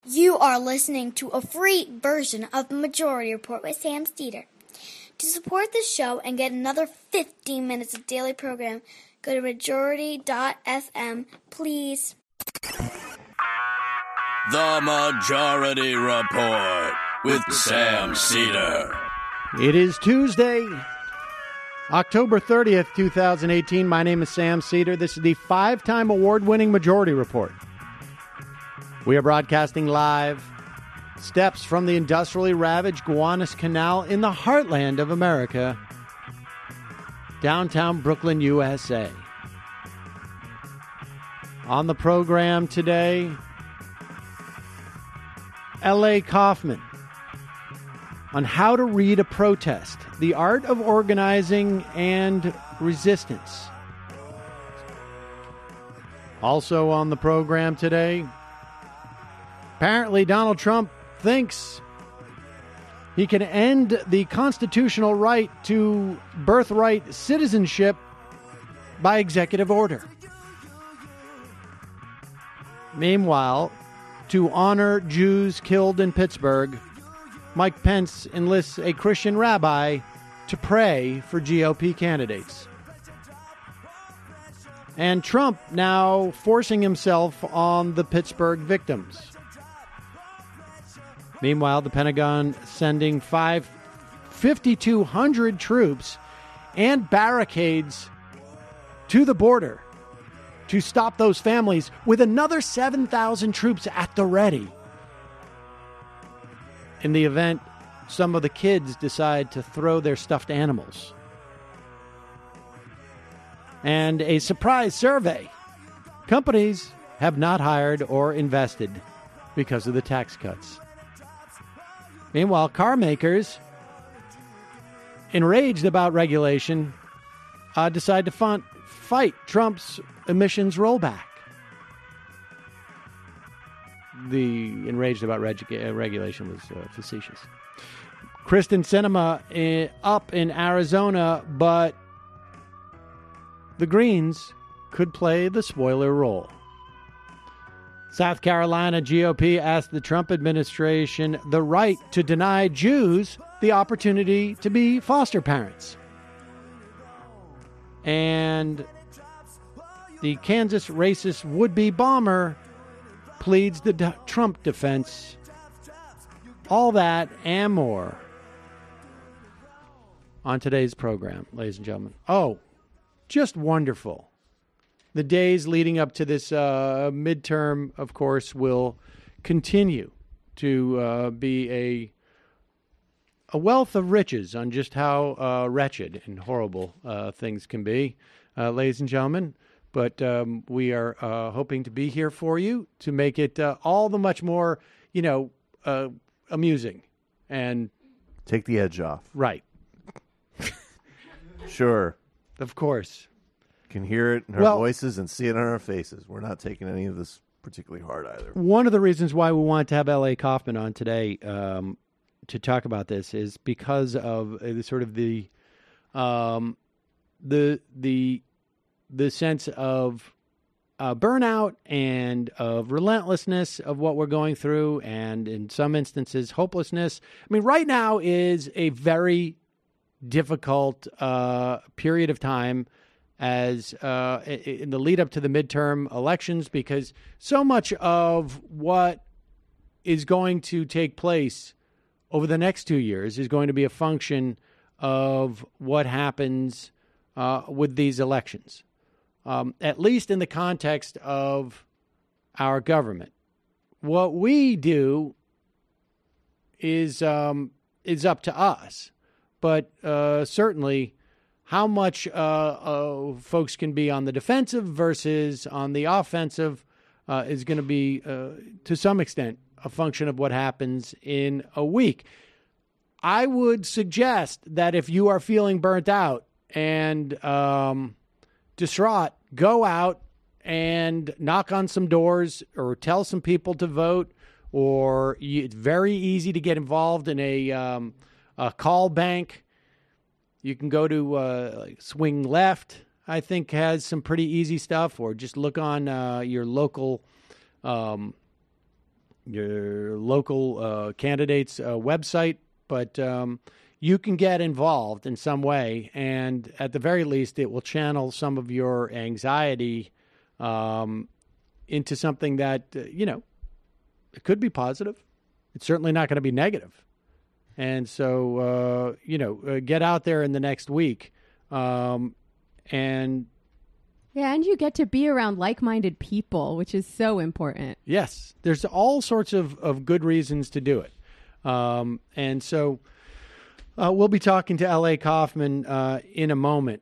You are listening to a free version of the Majority Report with Sam Steeder. To support this show and get another 15 minutes of daily program, go to majority.fm, please. The Majority Report with Sam Steeder. It is Tuesday, October 30th, 2018. My name is Sam Steeder. This is the 5-time award-winning Majority Report. We are broadcasting live, steps from the industrially ravaged Gowanus Canal in the heartland of America, downtown Brooklyn, USA. On the program today, L.A. Kauffman on how to read a protest, the art of organizing and resistance. Also on the program today, apparently Donald Trump thinks he can end the constitutional right to birthright citizenship by executive order. Meanwhile, to honor Jews killed in Pittsburgh, Mike Pence enlists a Christian rabbi to pray for GOP candidates. And Trump now forcing himself on the Pittsburgh victims. Meanwhile, the Pentagon sending 5,200 troops and barricades to the border to stop those families, with another 7,000 troops at the ready. In the event some of the kids decide to throw their stuffed animals. And a surprise survey. Companies have not hired or invested because of the tax cuts. Meanwhile, car makers, enraged about regulation, decide to fight Trump's emissions rollback. The enraged about regulation was facetious. Kristen Sinema up in Arizona, but the Greens could play the spoiler role. South Carolina GOP asked the Trump administration the right to deny Jews the opportunity to be foster parents. And the Kansas racist would-be bomber pleads the Trump defense. All that and more on today's program, ladies and gentlemen. Oh, just wonderful. The days leading up to this midterm, of course, will continue to be a wealth of riches on just how wretched and horrible things can be, ladies and gentlemen. But we are hoping to be here for you to make it all the much more, amusing and take the edge off. Right. Sure. Of course. Can hear it in our voices and see it on our faces. We're not taking any of this particularly hard either. One of the reasons why we wanted to have L.A. Kauffman on today to talk about this is because of sort of the sense of burnout and of relentlessness of what we're going through, and in some instances, hopelessness. I mean, right now is a very difficult period of time as in the lead up to the midterm elections, because so much of what is going to take place over the next 2 years is going to be a function of what happens with these elections. At least in the context of our government. What we do is up to us, but certainly how much folks can be on the defensive versus on the offensive is going to be, to some extent, a function of what happens in a week. I would suggest that if you are feeling burnt out and distraught, go out and knock on some doors or tell some people to vote, or it's very easy to get involved in a call bank. You can go to Swing Left, I think, has some pretty easy stuff, or just look on your local your local candidate's website, but you can get involved in some way, and at the very least, it will channel some of your anxiety into something that, it could be positive. It's certainly not going to be negative. And so, get out there in the next week. And you get to be around like-minded people, which is so important. Yes, there's all sorts of good reasons to do it. And so we'll be talking to L.A. Kauffman in a moment.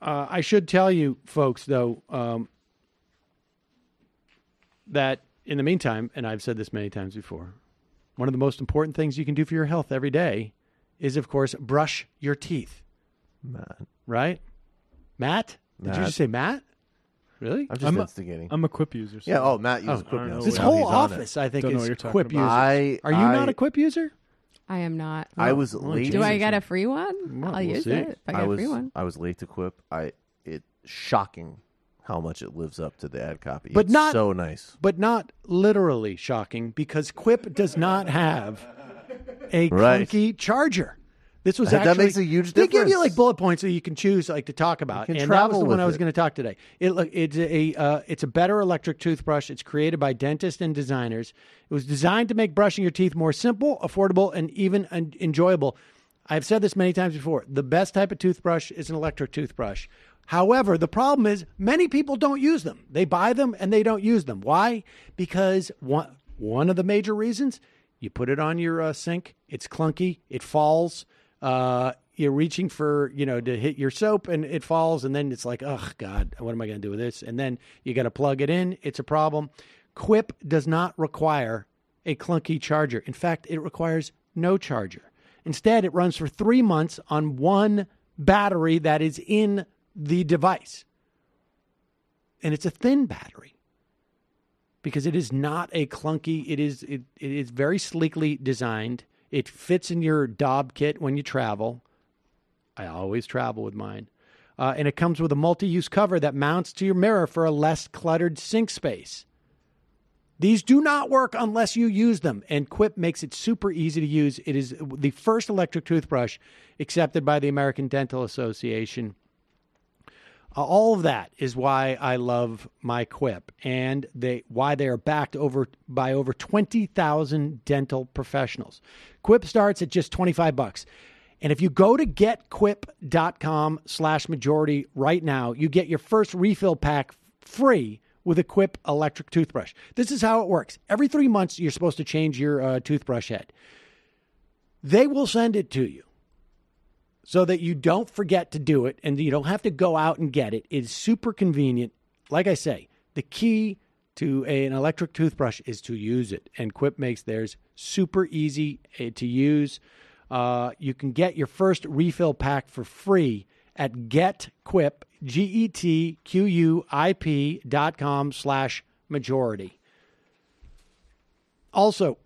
I should tell you, folks, though, that in the meantime, and I've said this many times before, one of the most important things you can do for your health every day is, of course, brush your teeth. Matt. Right? Matt? Did you just say Matt? Really? I'm just instigating. I'm a Quip user. So. Yeah, Matt uses Quip now. This whole office, I think, is Quip users. Are you not a Quip user? I am not. I was late. Do I get a free one? I'll use it if I get a free one. I was late to Quip. It's shocking how much it lives up to the ad copy. But it's not so nice. But not literally shocking, because Quip does not have a clunky charger. This was that makes a huge difference. They give you like bullet points that you can choose to talk about, and that was the one I was going to talk today. It's a better electric toothbrush. It's created by dentists and designers. It was designed to make brushing your teeth more simple, affordable, and even enjoyable. I've said this many times before. The best type of toothbrush is an electric toothbrush. However, the problem is many people don't use them. They buy them and they don't use them. Why? Because one of the major reasons, you put it on your sink, it's clunky, it falls. You're reaching for, to hit your soap and it falls, and then it's like, oh, God, what am I going to do with this? And then you got to plug it in. It's a problem. Quip does not require a clunky charger. In fact, it requires no charger. Instead, it runs for 3 months on one battery that is in the device. And it's a thin battery because it is not a clunky, it is very sleekly designed. It fits in your Dob kit when you travel. I always travel with mine. And it comes with a multi-use cover that mounts to your mirror for a less cluttered sink space. These do not work unless you use them, and Quip makes it super easy to use. It is the first electric toothbrush accepted by the American Dental Association. All of that is why I love my Quip, and why they are backed by over 20,000 dental professionals. Quip starts at just $25. And if you go to getquip.com/majority right now, you get your first refill pack free with a Quip electric toothbrush. This is how it works. Every 3 months, you're supposed to change your toothbrush head. They will send it to you so that you don't forget to do it and you don't have to go out and get it. It's super convenient. Like I say, the key to an electric toothbrush is to use it, and Quip makes theirs super easy to use. You can get your first refill pack for free at GetQuip, GetQuip.com/majority. Also,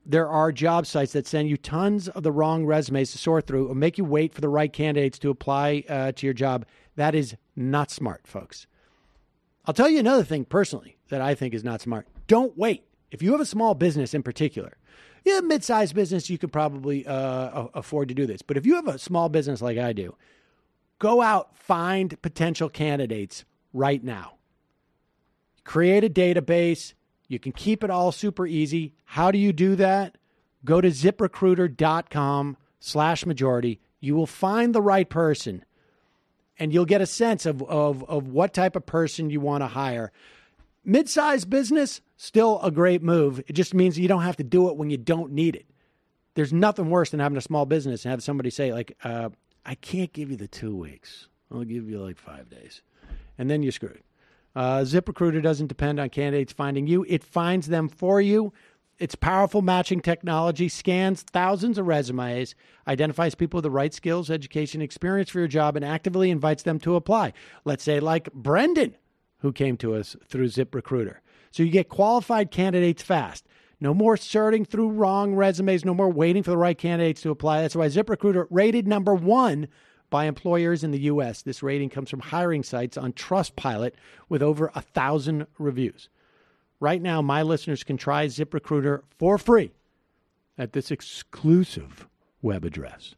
there are job sites that send you tons of the wrong resumes to sort through or make you wait for the right candidates to apply to your job. That is not smart, folks. I'll tell you another thing personally that I think is not smart. Don't wait. If you have a small business in particular, a mid-sized business, you could probably afford to do this. But if you have a small business like I do, go out, find potential candidates right now. Create a database. You can keep it all super easy. How do you do that? Go to ziprecruiter.com/majority. You will find the right person, and you'll get a sense of what type of person you want to hire. Mid-sized business, still a great move. It just means you don't have to do it when you don't need it. There's nothing worse than having a small business and have somebody say, like, I can't give you the 2 weeks. I'll give you like 5 days. And then you're screwed. ZipRecruiter doesn't depend on candidates finding you. It finds them for you. Its powerful matching technology scans thousands of resumes, identifies people with the right skills, education, experience for your job, and actively invites them to apply. Let's say like Brendan, who came to us through ZipRecruiter. So you get qualified candidates fast. No more sorting through wrong resumes. No more waiting for the right candidates to apply. That's why ZipRecruiter rated #1 by employers in the U.S. This rating comes from hiring sites on Trustpilot with over 1,000 reviews. Right now, my listeners can try ZipRecruiter for free at this exclusive web address,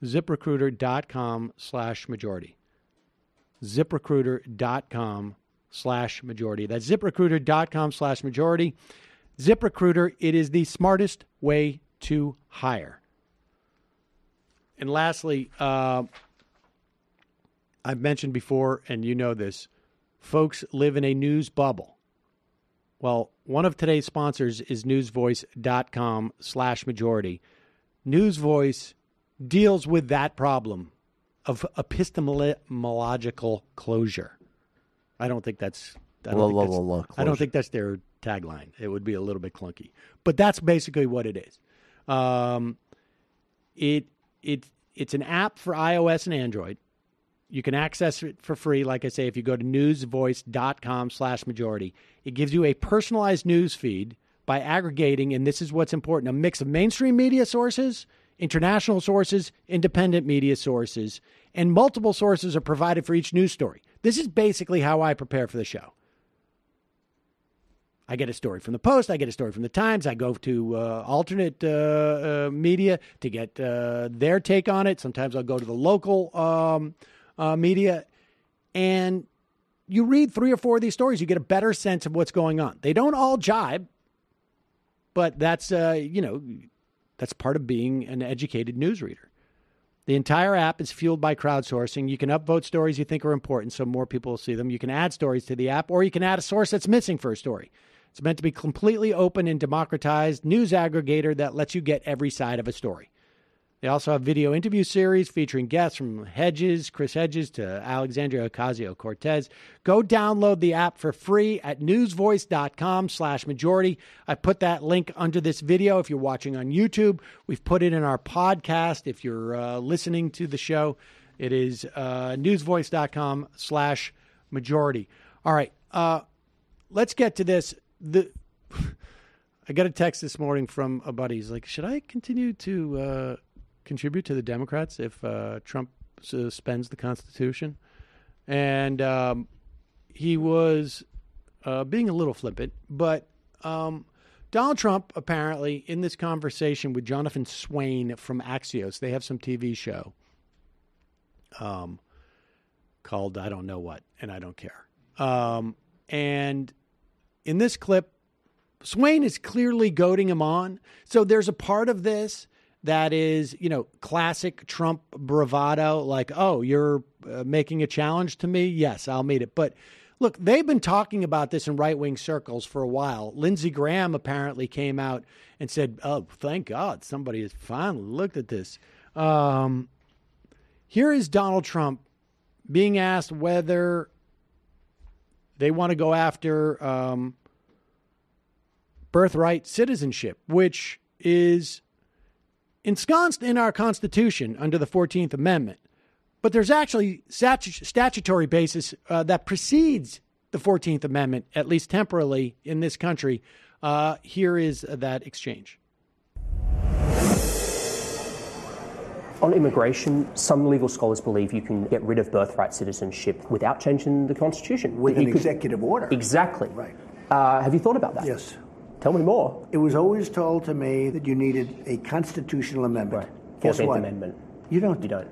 ZipRecruiter.com/majority. ZipRecruiter.com/majority. That's ZipRecruiter.com/majority. ZipRecruiter, it is the smartest way to hire. And lastly, I've mentioned before, and you know this, folks live in a news bubble. Well, one of today's sponsors is newsvoice.com/majority. Newsvoice deals with that problem of epistemological closure. I don't think that's their tagline. It would be a little bit clunky, but that's basically what it is. It's an app for iOS and Android. You can access it for free. Like I say, if you go to newsvoice.com/majority, it gives you a personalized news feed by aggregating, and this is what's important, a mix of mainstream media sources, international sources, independent media sources, and multiple sources are provided for each news story. This is basically how I prepare for the show. I get a story from the Post. I get a story from the Times. I go to alternate media to get their take on it. Sometimes I'll go to the local media. And you read 3 or 4 of these stories, you get a better sense of what's going on. They don't all jibe, but that's, that's part of being an educated newsreader. The entire app is fueled by crowdsourcing. You can upvote stories you think are important so more people will see them. You can add stories to the app, or you can add a source that's missing for a story. It's meant to be completely open and democratized news aggregator that lets you get every side of a story. They also have video interview series featuring guests from Chris Hedges to Alexandria Ocasio-Cortez. Go download the app for free at newsvoice.com/majority. I put that link under this video if you're watching on YouTube. We've put it in our podcast. If you're listening to the show, it is newsvoice.com/majority. All right, let's get to this. I got a text this morning from a buddy. He's like, should I continue to contribute to the Democrats if Trump suspends the Constitution? And he was being a little flippant. But Donald Trump, apparently, in this conversation with Jonathan Swain from Axios, they have some TV show called I don't know what, and I don't care. And in this clip, Swain is clearly goading him on. So there's a part of this that is, classic Trump bravado, like, oh, you're making a challenge to me? Yes, I'll meet it. But look, they've been talking about this in right-wing circles for a while. Lindsey Graham apparently came out and said, oh, thank God somebody has finally looked at this. Here is Donald Trump being asked whether they want to go after birthright citizenship, which is ensconced in our Constitution under the 14th Amendment. But there's actually statutory basis that precedes the 14th Amendment, at least temporarily in this country. Here is that exchange. On immigration, some legal scholars believe you can get rid of birthright citizenship without changing the Constitution. With an executive order. Exactly. Right. Have you thought about that? Yes. Tell me more. It was always told to me that you needed a constitutional amendment. Right. Guess 14th what? Amendment. You don't. You don't.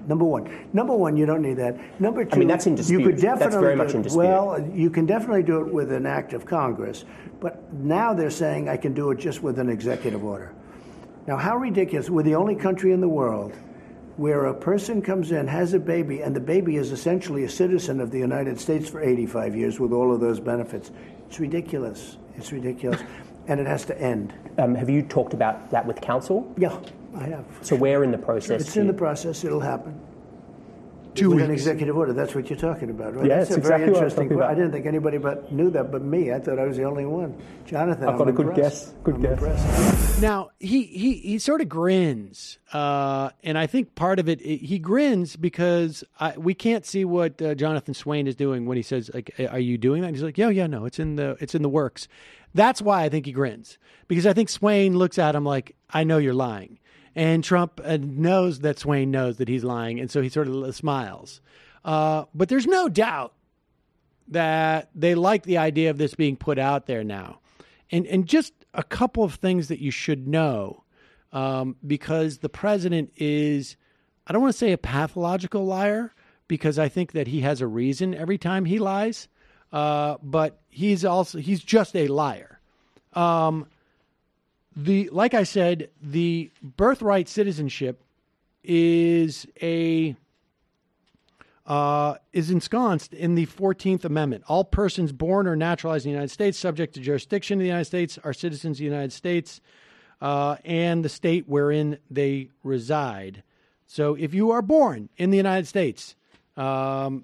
Number one, you don't need that. Number two, that's in dispute. You could definitely that's very much in dispute. Well, you can definitely do it with an act of Congress, but now they're saying I can do it just with an executive order. Now, how ridiculous! We're the only country in the world where a person comes in, has a baby, and the baby is essentially a citizen of the United States for 85 years with all of those benefits. It's ridiculous. It's ridiculous. And it has to end. Have you talked about that with counsel? Yeah, I have. So where in the process? It's in the process. It'll happen. 2 with weeks. an executive order. That's what you're talking about, right? Yeah, That's it's a exactly very what I'm interesting talking about. I didn't think anybody knew that but me. I thought I was the only one. Jonathan, I've got a good impressed. guess. Good I'm guess. impressed. Now, he sort of grins, and I think part of it, he grins because we can't see what Jonathan Swain is doing when he says, like, are you doing that? And he's like, yeah, no, it's in the works. That's why I think he grins, because I think Swain looks at him like, I know you're lying. And Trump knows that Swain knows that he's lying, and so he sort of smiles. But there's no doubt that they like the idea of this being put out there now. And just a couple of things that you should know, because the president is, I don't want to say a pathological liar, because I think that he has a reason every time he lies, but he's just a liar. Like I said, the birthright citizenship is ensconced in the 14th Amendment. All persons born or naturalized in the United States, subject to jurisdiction in the United States, are citizens of the United States and the state wherein they reside. So if you are born in the United States, you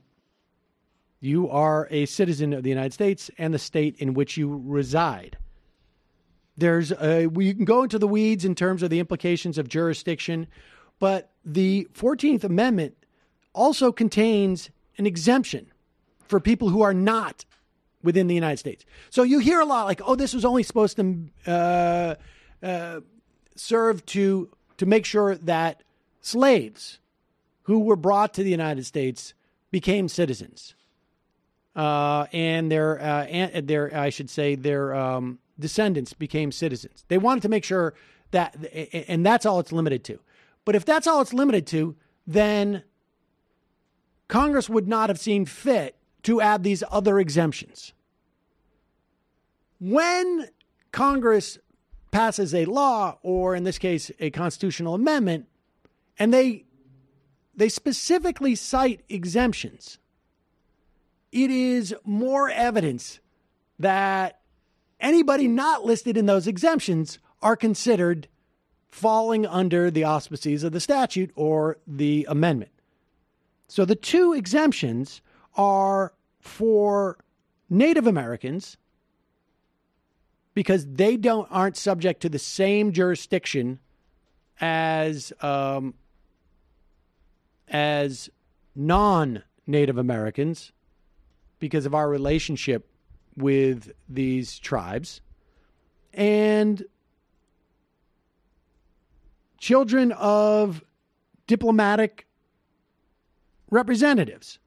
are a citizen of the United States and the state in which you reside. You can go into the weeds in terms of the implications of jurisdiction, but the 14th Amendment also contains an exemption for people who are not within the United States. So you hear a lot like, oh, this was only supposed to serve to make sure that slaves who were brought to the United States became citizens, and their descendants became citizens. They wanted to make sure that, and that's all it's limited to. But if that's all it's limited to, then Congress would not have seen fit to add these other exemptions. When Congress passes a law, or in this case, a constitutional amendment, and they specifically cite exemptions, it is more evidence that anybody not listed in those exemptions are considered falling under the auspices of the statute or the amendment. So the two exemptions are for Native Americans, because they aren't subject to the same jurisdiction as non-Native Americans because of our relationship with these tribes, and children of diplomatic representatives.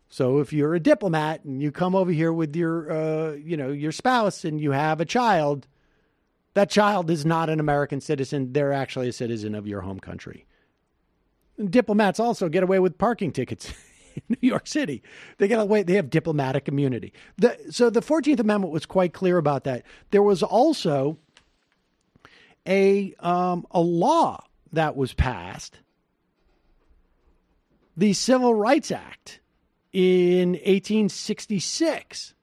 So if you're a diplomat and you come over here with your spouse and you have a child, that child is not an American citizen. They're actually a citizen of your home country. And diplomats also get away with parking tickets in New York City. They get away. They have diplomatic immunity. So the 14th Amendment was quite clear about that. There was also a law that was passed, the Civil Rights Act in 1866,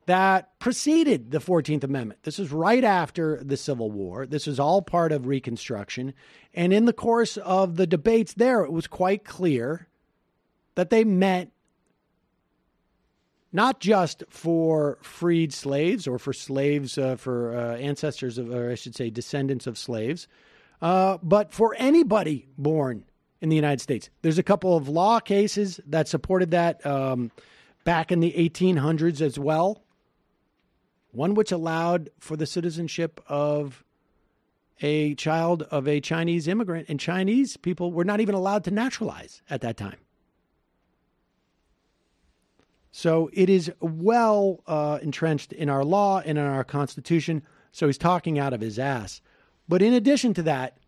that preceded the 14th Amendment. This was right after the Civil War. This was all part of Reconstruction. And in the course of the debates there, it was quite clear that they meant not just for freed slaves or for slaves, for ancestors of, or I should say descendants of slaves, but for anybody born in the United States. There's a couple of law cases that supported that back in the 1800s as well. One which allowed for the citizenship of a child of a Chinese immigrant, and Chinese people were not even allowed to naturalize at that time. So it is well entrenched in our law and in our Constitution. So he's talking out of his ass. But in addition to that,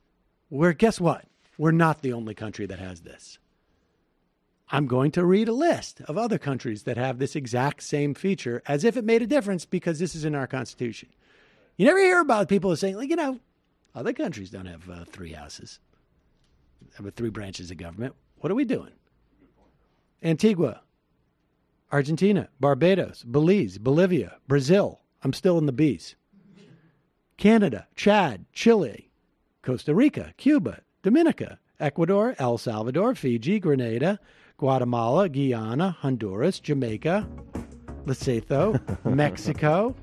guess what? We're not the only country that has this. I'm going to read a list of other countries that have this exact same feature, as if it made a difference because this is in our Constitution. You never hear about people saying, like, other countries don't have three houses, have 3 branches of government. What are we doing? Antigua, Argentina, Barbados, Belize, Bolivia, Brazil. I'm still in the B's. Canada, Chad, Chile, Costa Rica, Cuba, Dominica, Ecuador, El Salvador, Fiji, Grenada, Guatemala, Guyana, Honduras, Jamaica, Lesotho, Mexico,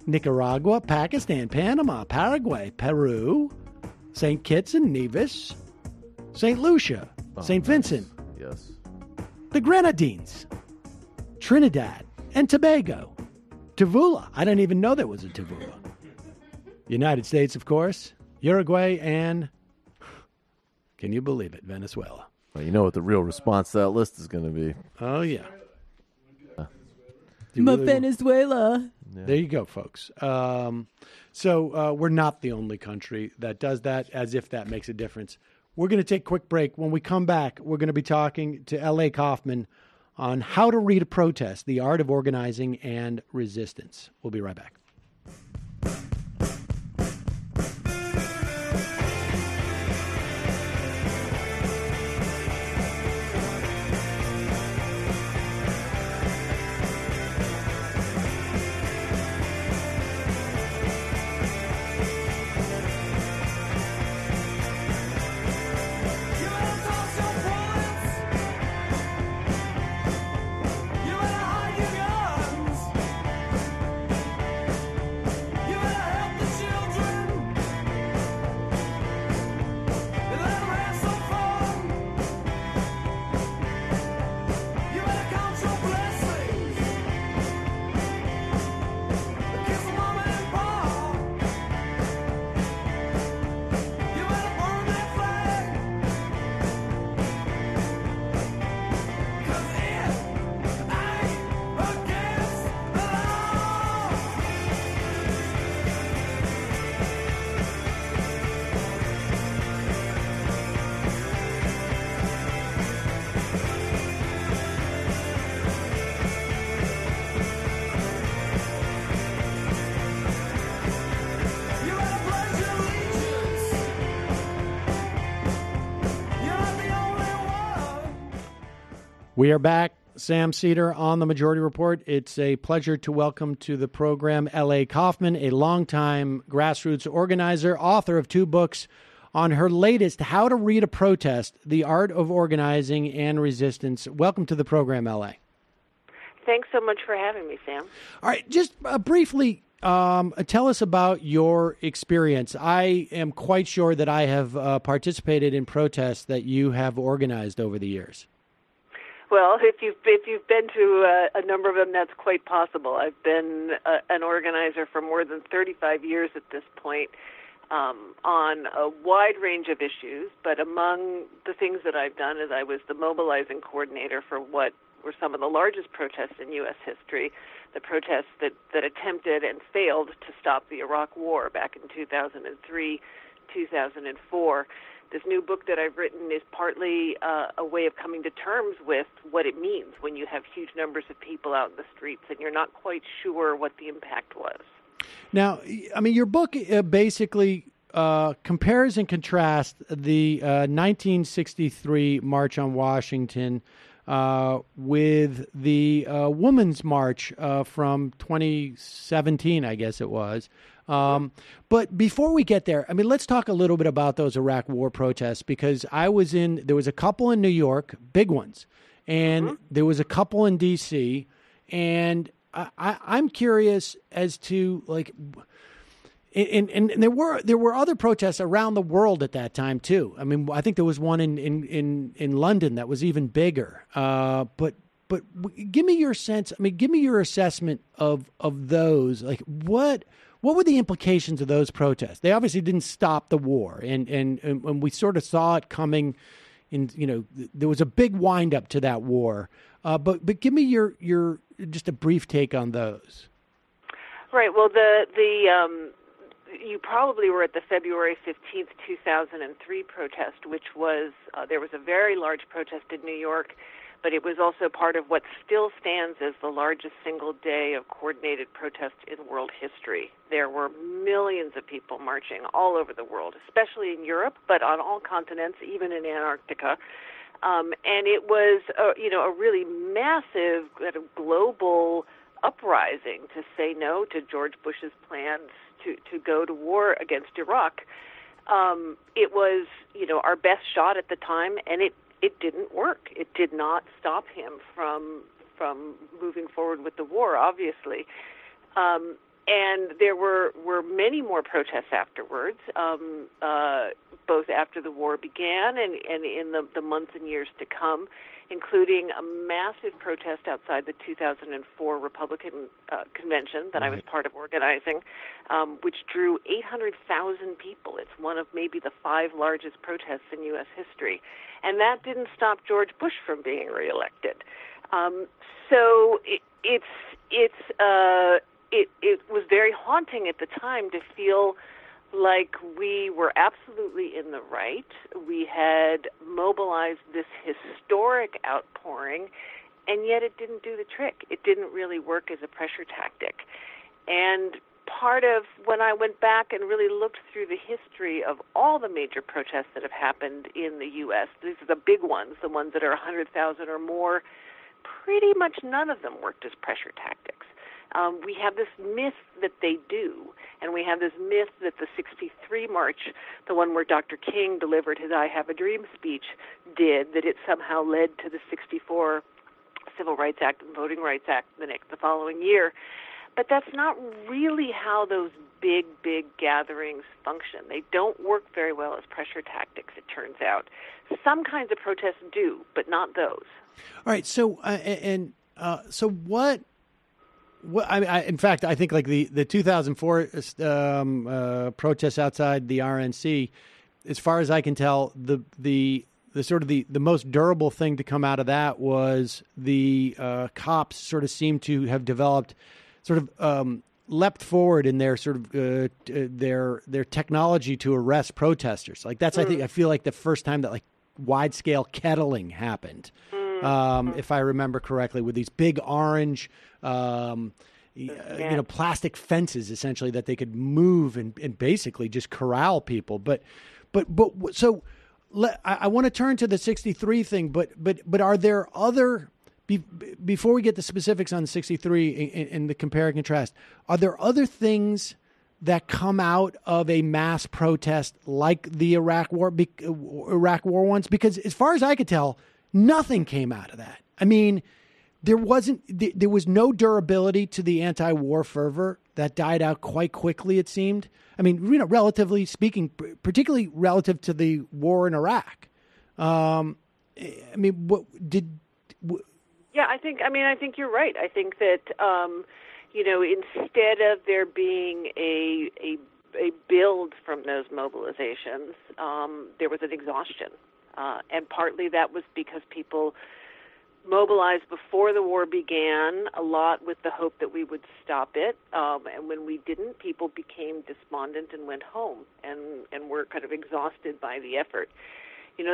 Nicaragua, Pakistan, Panama, Paraguay, Peru, St. Kitts and Nevis, St. Lucia, St. Vincent, yes, the Grenadines, Trinidad and Tobago, Tuvula. I didn't even know there was a Tuvula. United States, of course, Uruguay, and, can you believe it, Venezuela. Well, you know what the real response to that list is going to be. Oh, yeah. Venezuela. Yeah. There you go, folks. So we're not the only country that does that, as if that makes a difference. We're going to take a quick break. When we come back, we're going to be talking to L.A. Kauffman on how to read a protest, the art of organizing and resistance. We'll be right back. We are back. Sam Seder on the Majority Report. It's a pleasure to welcome to the program L.A. Kauffman, a longtime grassroots organizer, author of 2 books on her latest, How to Read a Protest, The Art of Organizing and Resistance. Welcome to the program, L.A. Thanks so much for having me, Sam. All right, just briefly, tell us about your experience. I am quite sure that I have participated in protests that you have organized over the years. Well, if you've been to a number of them, that's quite possible. I've been an organizer for more than 35 years at this point on a wide range of issues, but among the things that I've done is I was the mobilizing coordinator for what were some of the largest protests in U.S. history, the protests that attempted and failed to stop the Iraq War back in 2003, 2004. This new book that I've written is partly a way of coming to terms with what it means when you have huge numbers of people out in the streets and you're not quite sure what the impact was. Now, I mean, your book basically compares and contrasts the 1963 March on Washington with the Women's March from 2017, I guess it was. But before we get there, I mean, let's talk a little bit about those Iraq War protests, because there was a couple in New York, big ones, and there was a couple in D.C., and I'm curious as to, like, and there were other protests around the world at that time too. I mean, I think there was one in London that was even bigger. But give me your sense. I mean, give me your assessment of those. Like, what were the implications of those protests? They obviously didn't stop the war, and we sort of saw it coming. There was a big wind up to that war. But give me your just a brief take on those. Right. Well, you probably were at the February 15th, 2003 protest, which was, there was a very large protest in New York, but it was also part of what still stands as the largest single day of coordinated protest in world history. There were millions of people marching all over the world, especially in Europe, but on all continents, even in Antarctica. And it was, a really massive kind of global uprising to say no to George Bush's plans to go to war against Iraq. It was, our best shot at the time, and it didn't work. It did not stop him from moving forward with the war, obviously. And there were many more protests afterwards, both after the war began and in the months and years to come, including a massive protest outside the 2004 Republican convention that I was part of organizing, which drew 800,000 people. It's one of maybe the 5 largest protests in U.S. history. And that didn't stop George Bush from being reelected. So it was very haunting at the time to feel like we were absolutely in the right. We had mobilized this historic outpouring, and yet it didn't do the trick. It didn't really work as a pressure tactic. And part of when I went back and really looked through the history of all the major protests that have happened in the U.S., these are the big ones, the ones that are 100,000 or more, pretty much none of them worked as pressure tactics. We have this myth that they do, and we have this myth that the 63 march, the one where Dr. King delivered his I Have a Dream speech, did, that it somehow led to the 64 Civil Rights Act and Voting Rights Act the following year. But that's not really how those big gatherings function. They don't work very well as pressure tactics, it turns out. Some kinds of protests do, but not those. All right. So, so what? In fact, I think like the 2004 protests outside the RNC, as far as I can tell, the sort of the most durable thing to come out of that was the cops sort of seemed to have developed sort of leapt forward in their sort of their technology to arrest protesters. Like that's I feel like the first time that like wide scale kettling happened. If I remember correctly, with these big orange, plastic fences, essentially that they could move and basically just corral people. But so I want to turn to the 63 thing. But are there other before we get the specifics on 63 and the compare and contrast? Are there other things that come out of a mass protest like the Iraq War ones? Because as far as I could tell, nothing came out of that. I mean, there was no durability to the anti-war fervor that died out quite quickly, it seemed. I mean, relatively speaking, particularly relative to the war in Iraq. I think you're right. I think that, instead of there being a build from those mobilizations, there was an exhaustion. And partly that was because people mobilized before the war began, a lot with the hope that we would stop it. And when we didn't, people became despondent and went home and were kind of exhausted by the effort. You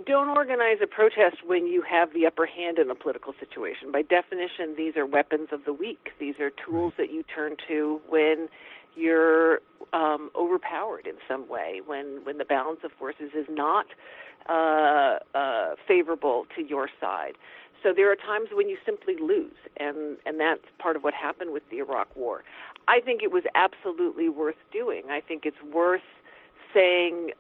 don't organize a protest when you have the upper hand in a political situation. By definition, these are weapons of the weak. These are tools that you turn to when you're overpowered in some way, when the balance of forces is not favorable to your side. So there are times when you simply lose, and that's part of what happened with the Iraq War. I think it was absolutely worth doing. I think it's worth saying,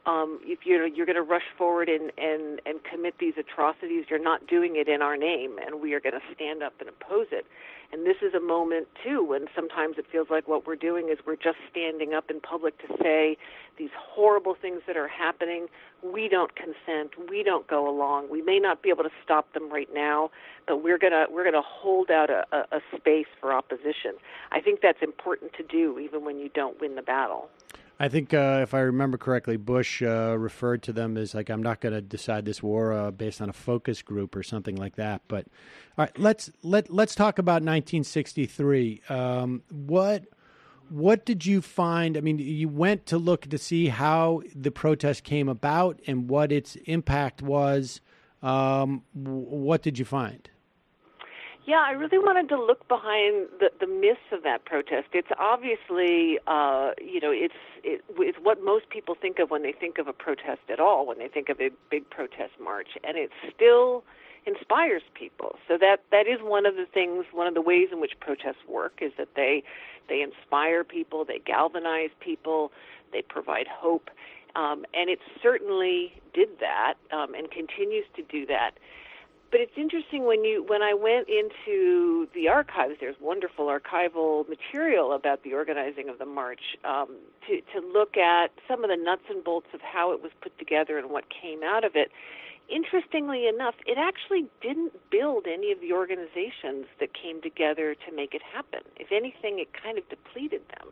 if you're going to rush forward and commit these atrocities, you're not doing it in our name, and we are going to stand up and oppose it. And this is a moment, too, when sometimes it feels like what we're doing is we're just standing up in public to say these horrible things that are happening. We don't consent. We don't go along. We may not be able to stop them right now, but we're gonna hold out a space for opposition. I think that's important to do, even when you don't win the battle. I think if I remember correctly, Bush referred to them as like, I'm not going to decide this war based on a focus group or something like that. But all right, let's talk about 1963. What did you find? I mean, you went to look to see how the protest came about and what its impact was. What did you find? Yeah, I really wanted to look behind the myths of that protest. It's obviously, it's what most people think of when they think of a protest at all, when they think of a big protest march, and it still inspires people. So that is one of the ways in which protests work, is that they inspire people, they galvanize people, they provide hope, and it certainly did that and continues to do that. But it's interesting when I went into the archives, there's wonderful archival material about the organizing of the march, to look at some of the nuts and bolts of how it was put together and what came out of it. Interestingly enough, it actually didn't build any of the organizations that came together to make it happen. If anything, it kind of depleted them.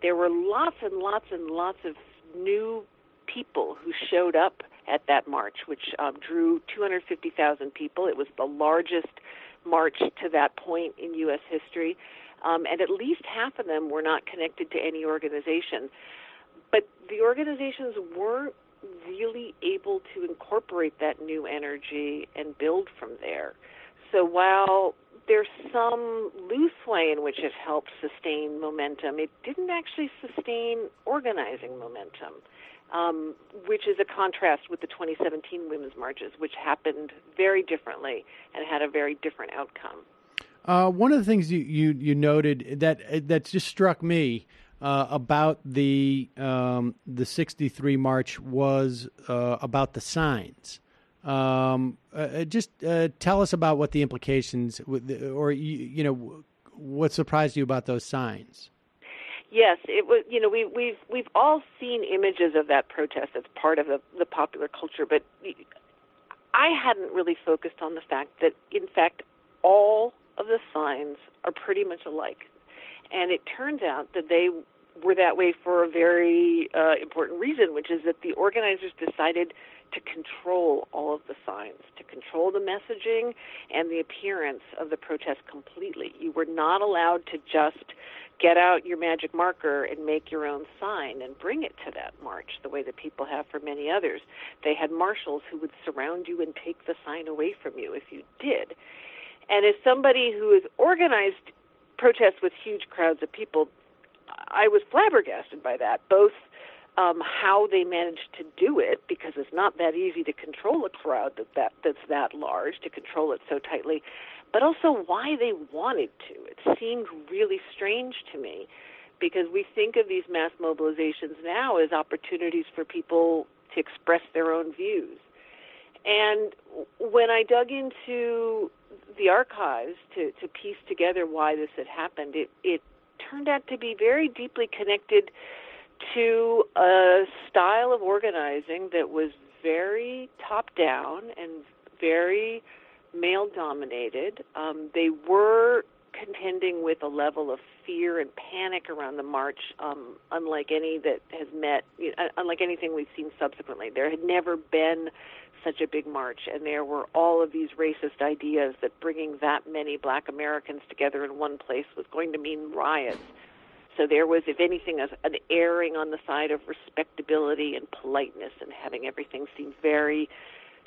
There were lots and lots and lots of new people who showed up at that march, which drew 250,000 people. It was the largest march to that point in U.S. history, and at least half of them were not connected to any organization. But the organizations weren't really able to incorporate that new energy and build from there. So while there's some loose way in which it helped sustain momentum, it didn't actually sustain organizing momentum, which is a contrast with the 2017 women's marches, which happened very differently and had a very different outcome. One of the things you noted that just struck me about the 63 march was about the signs. Just tell us about what the implications, or what surprised you about those signs. Yes, it was. We've all seen images of that protest as part of the popular culture, but I hadn't really focused on the fact that, in fact, all of the signs are pretty much alike, and it turns out that they were that way for a very important reason, which is that the organizers decided to control all of the signs, to control the messaging and the appearance of the protest completely. You were not allowed to just get out your magic marker and make your own sign and bring it to that march the way that people have for many others. They had marshals who would surround you and take the sign away from you if you did. And as somebody who has organized protests with huge crowds of people, I was flabbergasted by that, both how they managed to do it, because it's not that easy to control a crowd that's that large, to control it so tightly, but also why they wanted to. It seemed really strange to me, because we think of these mass mobilizations now as opportunities for people to express their own views. And when I dug into the archives to piece together why this had happened, it turned out to be very deeply connected to a style of organizing that was very top-down and very male-dominated. They were contending with a level of fear and panic around the march, unlike any that has unlike anything we've seen subsequently. There had never been such a big march, and there were all of these racist ideas that bringing that many black Americans together in one place was going to mean riots. So there was, if anything, an erring on the side of respectability and politeness and having everything seem very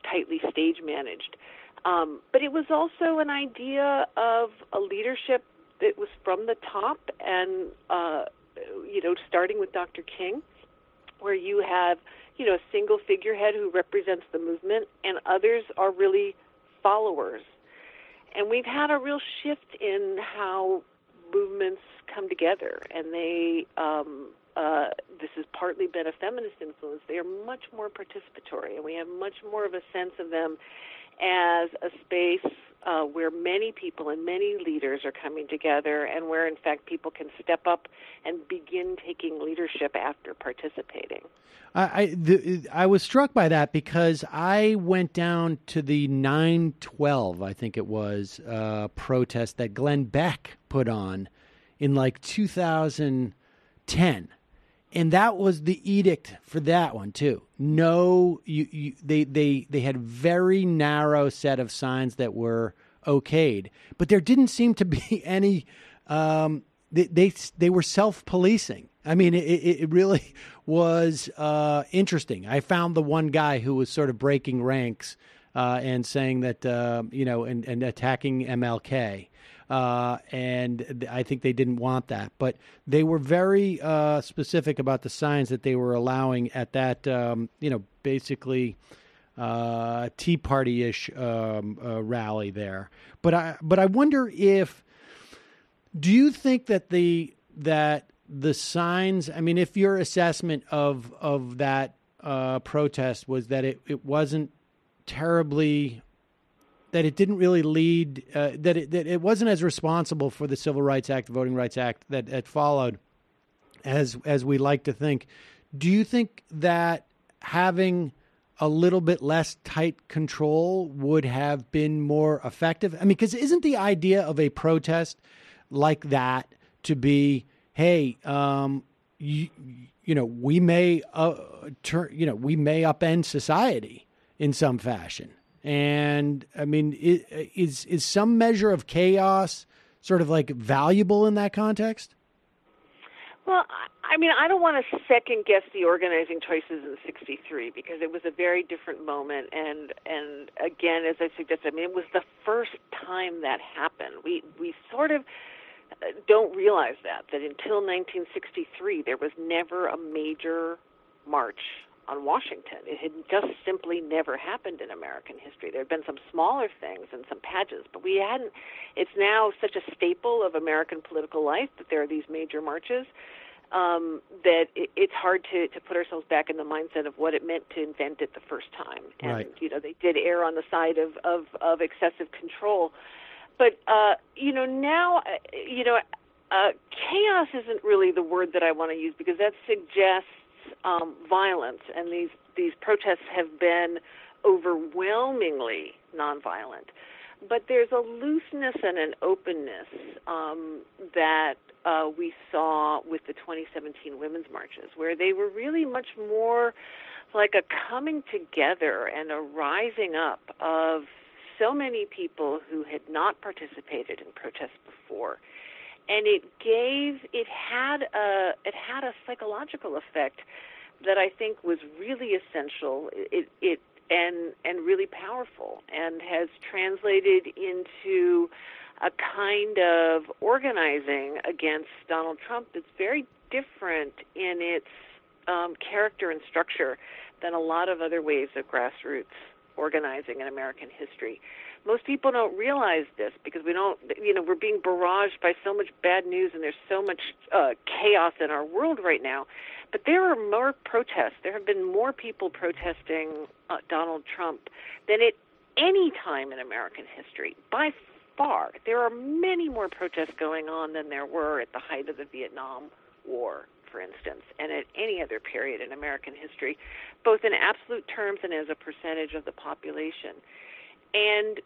tightly stage managed. But it was also an idea of a leadership that was from the top, and starting with Dr. King, where you have a single figurehead who represents the movement, and others are really followers. And we've had a real shift in how movements come together, and this has partly been a feminist influence. They are much more participatory, and we have much more of a sense of them as a space where many people and many leaders are coming together, and where, in fact, people can step up and begin taking leadership after participating. I was struck by that because I went down to the 9/12, I think it was, protest that Glenn Beck put on in 2010. And that was the edict for that one too. No, they had a very narrow set of signs that were okayed, but there didn't seem to be any. They were self-policing. I mean, it really was interesting. I found the one guy who was sort of breaking ranks and saying that and attacking MLK. And I think they didn't want that, but they were very specific about the signs that they were allowing at that, basically Tea Party-ish rally there. But I wonder do you think that the signs? I mean, if your assessment of that protest was that it wasn't terribly. That it didn't really lead, that it wasn't as responsible for the Civil Rights Act, the Voting Rights Act that followed, as we like to think. Do you think that having a little bit less tight control would have been more effective? I mean, because isn't the idea of a protest like that to be, hey, we may we may upend society in some fashion. And I mean, is some measure of chaos sort of like valuable in that context? Well, I mean, I don't want to second guess the organizing choices in '63 because it was a very different moment. And again, as I suggested, I mean, it was the first time that happened. We sort of don't realize that until 1963, there was never a major march on Washington. It had just simply never happened in American history. There had been some smaller things and some pageants, but we hadn't. It's now such a staple of American political life that there are these major marches that it's hard to put ourselves back in the mindset of what it meant to invent it the first time. And, right. They did err on the side of excessive control. But, now, chaos isn't really the word that I want to use because that suggests violence, and these protests have been overwhelmingly nonviolent. But there's a looseness and an openness that we saw with the 2017 women's marches, where they were really much more like a coming together and a rising up of so many people who had not participated in protests before. And it had a psychological effect that I think was really essential. And really powerful, and has translated into a kind of organizing against Donald Trump that's very different in its character and structure than a lot of other ways of grassroots organizing in American history. Most people don't realize this because we're being barraged by so much bad news, and there's so much chaos in our world right now. But there are more protests. There have been more people protesting Donald Trump than at any time in American history. By far, there are many more protests going on than there were at the height of the Vietnam War, for instance, and at any other period in American history, both in absolute terms and as a percentage of the population. And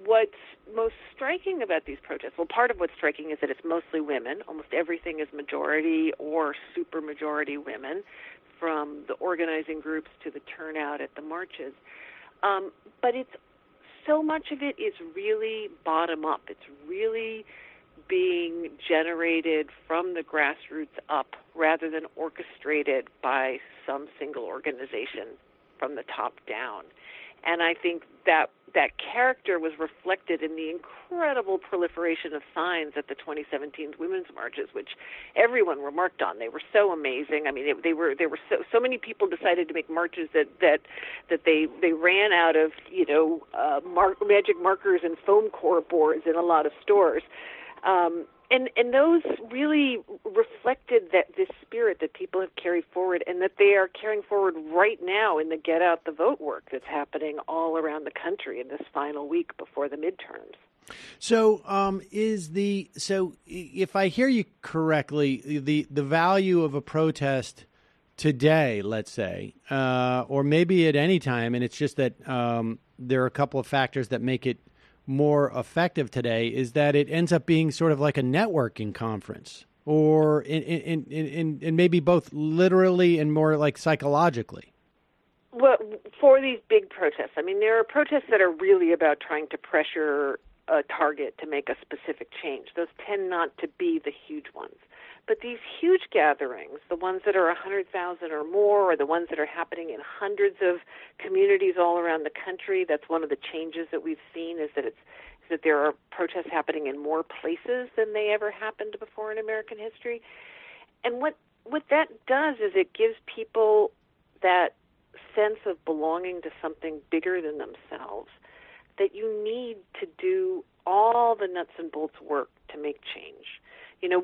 what's most striking about these protests, well, part of what's striking is that it's mostly women. Almost everything is majority or supermajority women, from the organizing groups to the turnout at the marches. But so much of it is really bottom up. It's really being generated from the grassroots up rather than orchestrated by some single organization from the top down. And I think that character was reflected in the incredible proliferation of signs at the 2017 women's marches, which everyone remarked on. They were so amazing. I mean, they were so many people decided to make marches that they ran out of magic markers and foam core boards in a lot of stores. And those really reflected this spirit that people have carried forward, and that they are carrying forward right now in the Get Out the Vote work that's happening all around the country in this final week before the midterms. So, if I hear you correctly, the value of a protest today, let's say, or maybe at any time, and it's just that there are a couple of factors that make it more effective today, is that it ends up being sort of like a networking conference, or in maybe both literally and more like psychologically. Well, for these big protests, I mean, there are protests that are really about trying to pressure a target to make a specific change. Those tend not to be the huge ones. But these huge gatherings, the ones that are 100,000 or more, or the ones that are happening in hundreds of communities all around the country, that's one of the changes that we've seen, is that there are protests happening in more places than they ever happened before in American history. And what that does is it gives people that sense of belonging to something bigger than themselves, that you need to do all the nuts and bolts work to make change.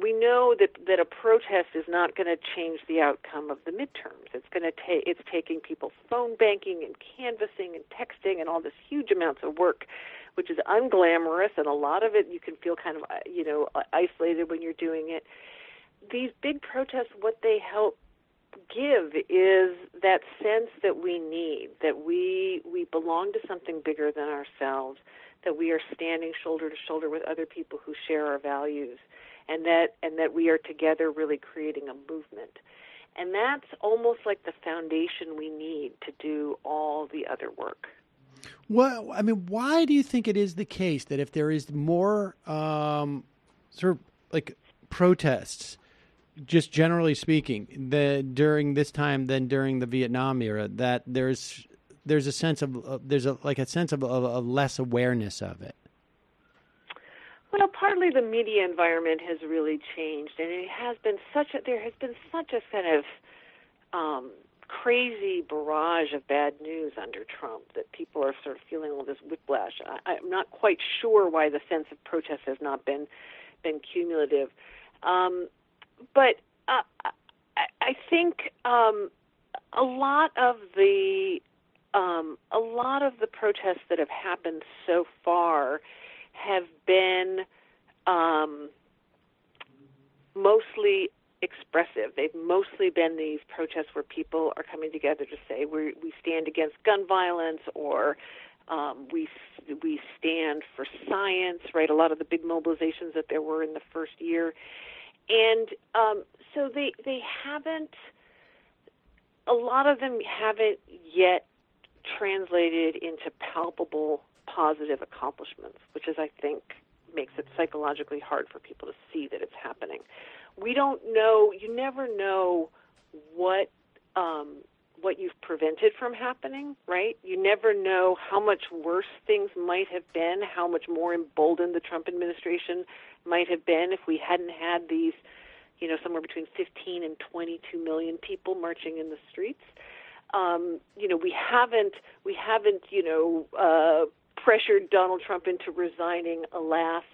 We know that a protest is not going to change the outcome of the midterms. It's taking people's phone banking and canvassing and texting and all this huge amounts of work, which is unglamorous, and a lot of it you can feel kind of isolated when you're doing it. These big protests, what they help give is that sense that we need, that we belong to something bigger than ourselves, that we are standing shoulder to shoulder with other people who share our values. and that we are together really creating a movement. And that's almost like the foundation we need to do all the other work. Well, I mean, why do you think it is the case that if there is more sort of like protests, just generally speaking, during this time than during the Vietnam era, that there's a sense of sense of less awareness of it? Well, partly the media environment has really changed, and there has been such a kind of crazy barrage of bad news under Trump that people are sort of feeling all this whiplash. I'm not quite sure why the sense of protest has not been cumulative, but I think a lot of the protests that have happened so far have been mostly expressive. They've mostly been these protests where people are coming together to say we stand against gun violence, or we stand for science, right? A lot of the big mobilizations that there were in the first year. And so they haven't, a lot of them haven't yet translated into palpable positive accomplishments, which is, I think, makes it psychologically hard for people to see that it's happening. We don't know, you never know what you've prevented from happening, right? You never know how much worse things might have been, how much more emboldened the Trump administration might have been if we hadn't had these, somewhere between 15 and 22 million people marching in the streets. We haven't, pressured Donald Trump into resigning, alas,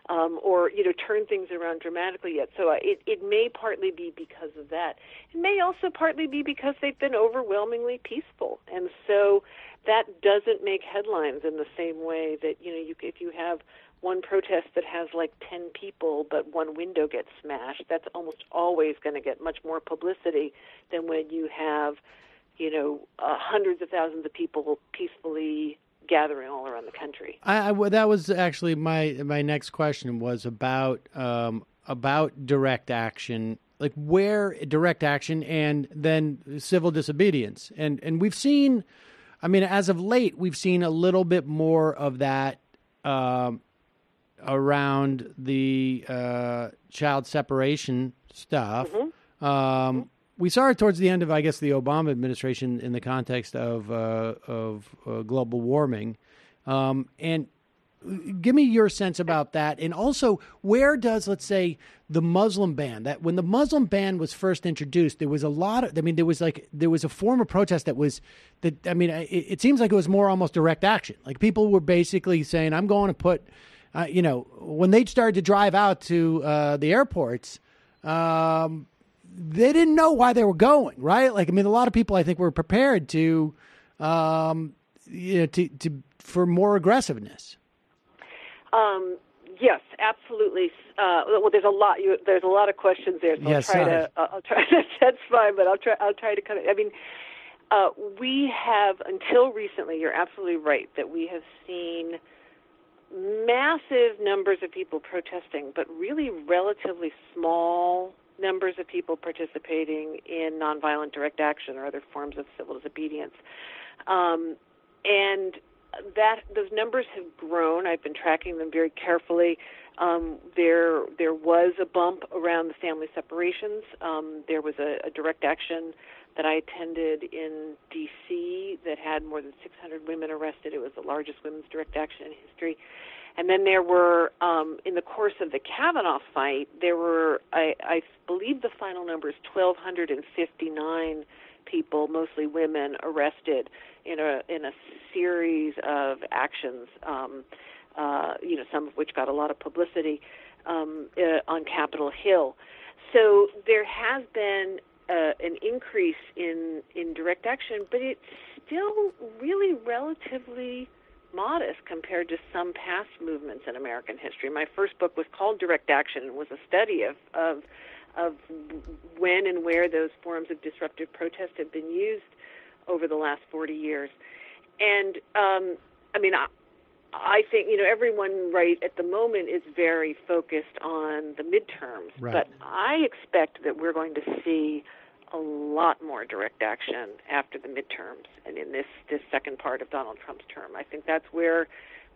or turn things around dramatically yet. So it may partly be because of that. It may also partly be because they've been overwhelmingly peaceful, and so that doesn't make headlines in the same way that if you have one protest that has like 10 people but one window gets smashed, that's almost always going to get much more publicity than when you have hundreds of thousands of people peacefully gathering all around the country. That was actually my next question was about direct action, like where direct action and then civil disobedience. And we've seen, as of late, we've seen a little bit more of that around the child separation stuff. Mm-hmm. We saw it towards the end of, I guess, the Obama administration in the context of global warming. And give me your sense about that. And also, where does, let's say, the Muslim ban, that when the Muslim ban was first introduced, there was a lot of, there was a form of protest it seems like it was more almost direct action. Like people were basically saying, I'm going to put, when they started to drive out to the airports, they didn't know why they were going, right? Like, a lot of people, I think, were prepared to for more aggressiveness. Yes, absolutely. Well, there's a lot of questions there, so yes, I'll try. That's fine, but I'll try to kind of. We have until recently. You're absolutely right that we have seen massive numbers of people protesting, but really relatively small numbers of people participating in nonviolent direct action or other forms of civil disobedience. And those numbers have grown. I've been tracking them very carefully. There was a bump around the family separations. There was a direct action that I attended in D.C. that had more than 600 women arrested. It was the largest women's direct action in history. And then there were, in the course of the Kavanaugh fight, there were, I believe the final number is 1,259 people, mostly women, arrested in a series of actions, some of which got a lot of publicity on Capitol Hill. So there has been an increase in direct action, but it's still really relatively modest compared to some past movements in American history. My first book was called Direct Action and was a study of when and where those forms of disruptive protest have been used over the last 40 years. And I think, everyone right at the moment is very focused on the midterms, right. But I expect that we're going to see a lot more direct action after the midterms and in this second part of Donald Trump's term. I think that's where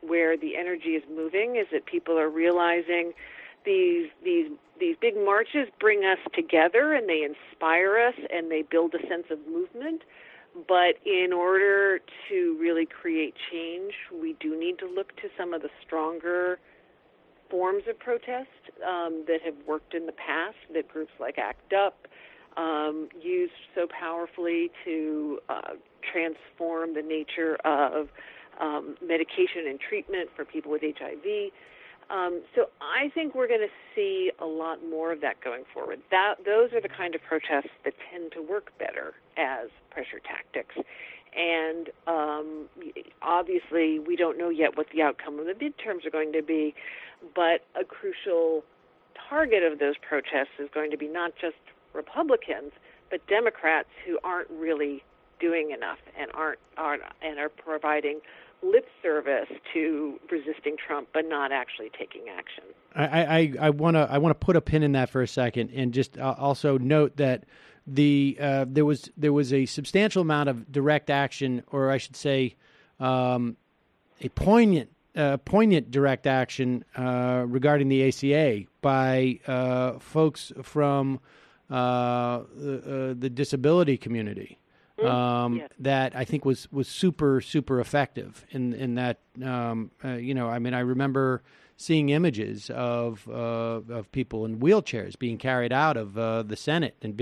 the energy is moving, is that people are realizing these big marches bring us together and they inspire us and they build a sense of movement. But in order to really create change, we do need to look to some of the stronger forms of protest that have worked in the past, that groups like ACT UP used so powerfully to transform the nature of medication and treatment for people with HIV. So I think we're going to see a lot more of that going forward. Those are the kind of protests that tend to work better as pressure tactics. And obviously, we don't know yet what the outcome of the midterms are going to be, but a crucial target of those protests is going to be not just Republicans, but Democrats who aren't really doing enough and are providing lip service to resisting Trump, but not actually taking action. I want to put a pin in that for a second, and just also note that there was a substantial amount of direct action, or I should say, a poignant direct action regarding the ACA by folks from the disability community. Yes. That I think was super, super effective in that, I remember seeing images of people in wheelchairs being carried out of the Senate and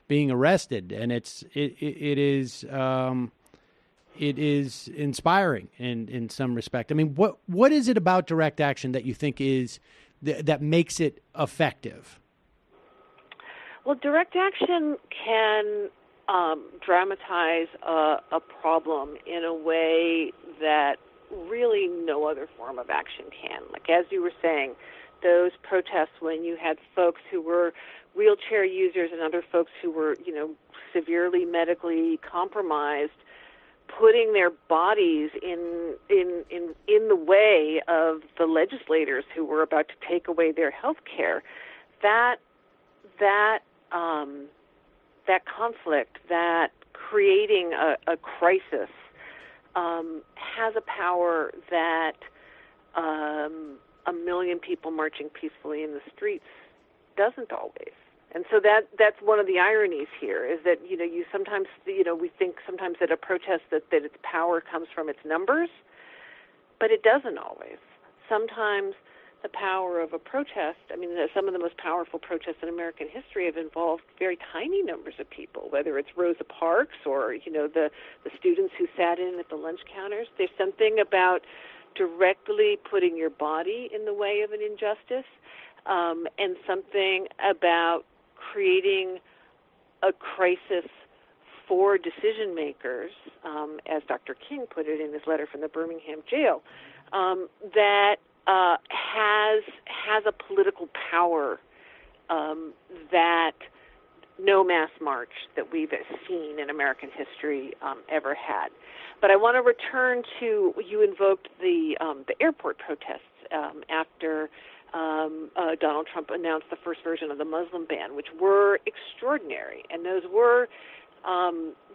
being arrested. And it is inspiring in some respect. I mean, what is it about direct action that you think is that makes it effective? Well, direct action can dramatize a problem in a way that really no other form of action can. Like, as you were saying, those protests when you had folks who were wheelchair users and other folks who were, severely medically compromised, putting their bodies in the way of the legislators who were about to take away their health care, that conflict, that creating a crisis, has a power that a million people marching peacefully in the streets doesn't always. And so that's one of the ironies here, is that you sometimes we think sometimes that a protest that its power comes from its numbers, but it doesn't always. Sometimes the power of a protest, some of the most powerful protests in American history have involved very tiny numbers of people, whether it's Rosa Parks or, the students who sat in at the lunch counters. There's something about directly putting your body in the way of an injustice, and something about creating a crisis for decision makers, as Dr. King put it in his letter from the Birmingham jail, that has a political power that no mass march that we've seen in American history ever had. But I want to return to, you invoked the airport protests after Donald Trump announced the first version of the Muslim ban, which were extraordinary. And those were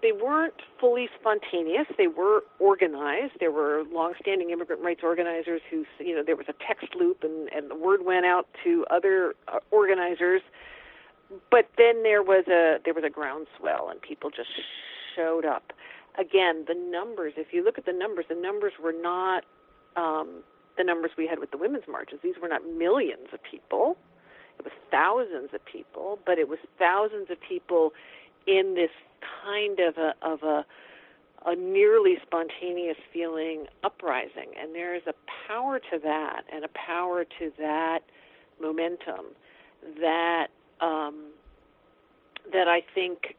they weren't fully spontaneous. They were organized. There were longstanding immigrant rights organizers who, there was a text loop and the word went out to other organizers. But then there was a groundswell and people just showed up. Again, the numbers, if you look at the numbers were not the numbers we had with the women's marches. These were not millions of people. It was thousands of people, but it was thousands of people in this kind of a nearly spontaneous feeling uprising. And there is a power to that, and a power to that momentum that that I think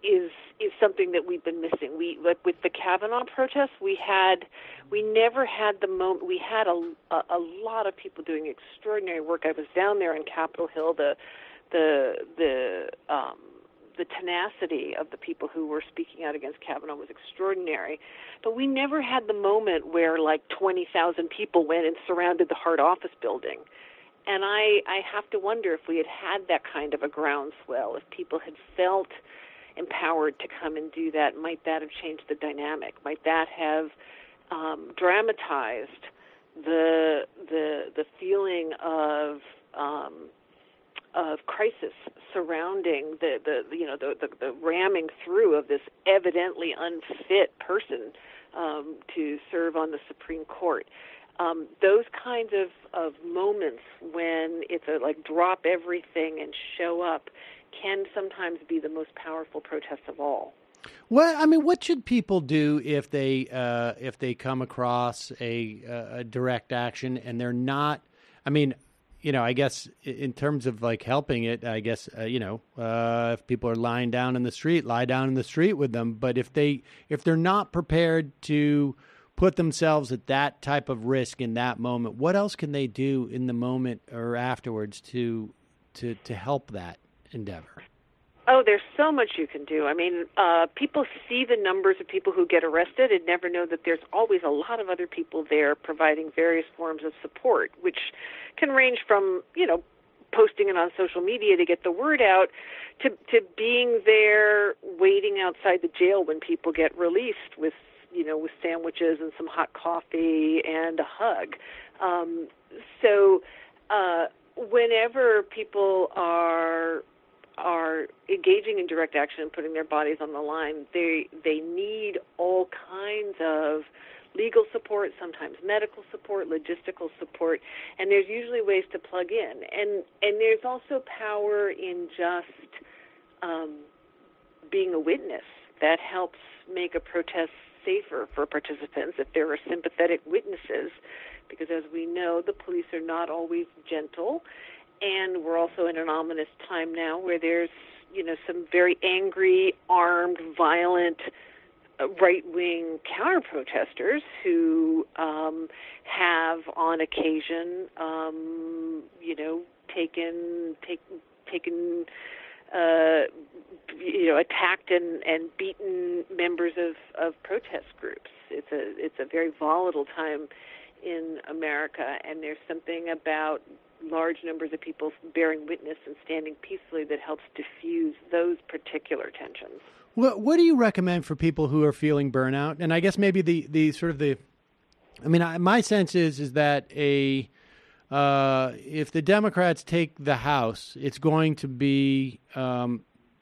is something that we've been missing. Like with the Kavanaugh protests, we never had the moment. We had a lot of people doing extraordinary work. I was down there on Capitol Hill. The the tenacity of the people who were speaking out against Kavanaugh was extraordinary. But we never had the moment where like 20,000 people went and surrounded the Hart office building. And I have to wonder if we had had that kind of a groundswell, if people had felt empowered to come and do that, might that have changed the dynamic? Might that have dramatized the feeling of crisis surrounding the ramming through of this evidently unfit person to serve on the Supreme Court? Those kinds of moments when it's a like drop everything and show up can sometimes be the most powerful protest of all. Well, I mean, what should people do if they come across a direct action and they're not? I mean, I guess in terms of like helping it, I guess if people are lying down in the street, lie down in the street with them. But if they're not prepared to put themselves at that type of risk in that moment, what else can they do in the moment or afterwards to help that endeavor? Oh, there's so much you can do. I mean, people see the numbers of people who get arrested and never know that there's always a lot of other people there providing various forms of support, which can range from, posting it on social media to get the word out to being there waiting outside the jail when people get released with sandwiches and some hot coffee and a hug. So whenever people are engaging in direct action and putting their bodies on the line, they need all kinds of legal support, sometimes medical support, logistical support, and there's usually ways to plug in. And there's also power in just being a witness that helps make a protest safer for participants if there are sympathetic witnesses, because as we know, the police are not always gentle. And we're also in an ominous time now where there's, some very angry, armed, violent, right-wing counter-protesters who have, on occasion, taken attacked and beaten members of protest groups. It's a very volatile time in America, and there's something about large numbers of people bearing witness and standing peacefully that helps diffuse those particular tensions. What do you recommend for people who are feeling burnout? And I guess maybe my sense is that if the Democrats take the House, it's going to be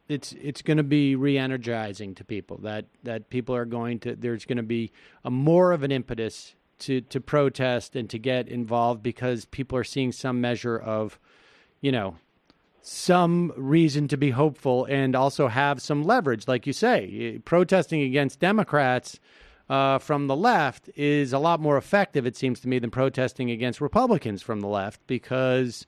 it's going to be re-energizing to people. That people are there's going to be more of an impetus to protest and to get involved because people are seeing some measure of, some reason to be hopeful and also have some leverage. Like you say, protesting against Democrats from the left is a lot more effective, it seems to me, than protesting against Republicans from the left because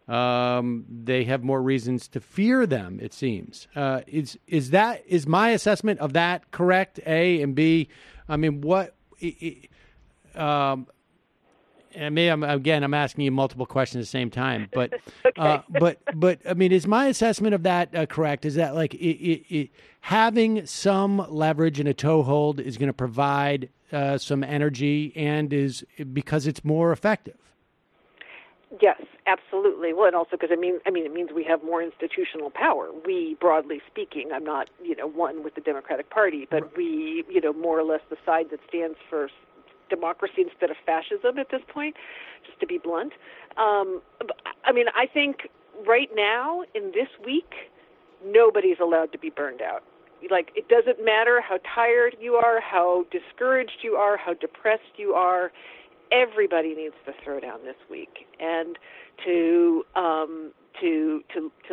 they have more reasons to fear them, it seems. Is my assessment of that correct, A? And B, I mean, what... and maybe I'm asking you multiple questions at the same time, but okay. but I mean, is my assessment of that correct? Is that like having some leverage and a toehold is going to provide some energy and is because it's more effective? Yes, absolutely. Well, and also because it means we have more institutional power. We, broadly speaking, I'm not one with the Democratic Party, but we more or less the side that stands for democracy instead of fascism at this point, just to be blunt. I think right now, in this week, nobody's allowed to be burned out. Like, it doesn't matter how tired you are, how discouraged you are, how depressed you are. Everybody needs to throw down this week. And to